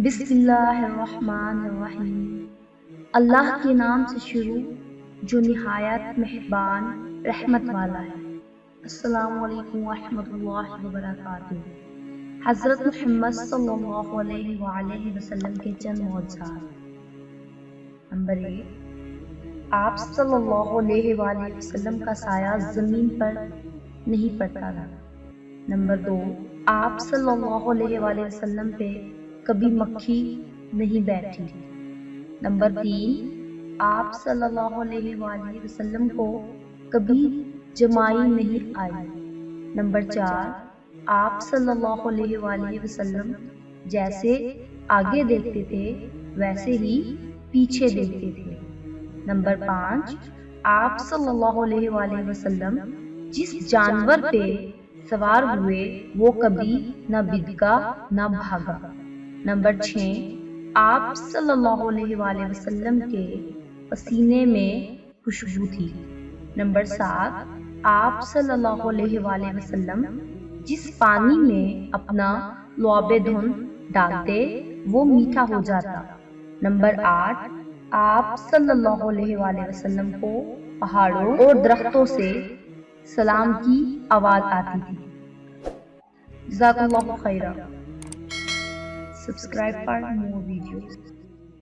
بسم اللہ الرحمن الرحیم۔ اللہ کے نام سے شروع جو نہایت مہربان رحمت والا ہے۔ السلام علیکم ورحمۃ اللہ وبرکاتہ۔ حضرت محمد صلی اللہ علیہ وآلہ وسلم کے چند معجزات۔ نمبر 1، آپ صلی اللہ علیہ وآلہ وسلم کا سایہ زمین پر نہیں پڑتا تھا۔ نمبر 2، آپ صلی اللہ علیہ وآلہ وسلم پہ کبھی مکھی نہیں بیٹھی۔ نمبر 3، آپ صلی اللہ علیہ وآلہ وسلم کو کبھی جمائی نہیں آئی۔ نمبر 4، آپ صلی اللہ علیہ وآلہ وسلم جیسے آگے دیکھتے تھے ویسے ہی پیچھے دیکھتے تھے۔ نمبر 5، آپ صلی اللہ علیہ وآلہ وسلم جس جانور پہ سوار ہوئے وہ کبھی نہ بدکا نہ بھاگا۔ نمبر 6، آپ صلی اللہ علیہ وآلہ وسلم کے پسینے میں خوشبو تھی۔ نمبر 7، آپ صلی اللہ علیہ وآلہ وسلم جس پانی میں اپنا لعاب دہن ڈالتے وہ میٹھا ہو جاتا۔ نمبر 8، آپ صلی اللہ علیہ وآلہ وسلم کو پہاڑوں اور درختوں سے سلام کی آواز آتی تھی۔ جزاک اللہ خیرہ۔ Subscribe for more videos.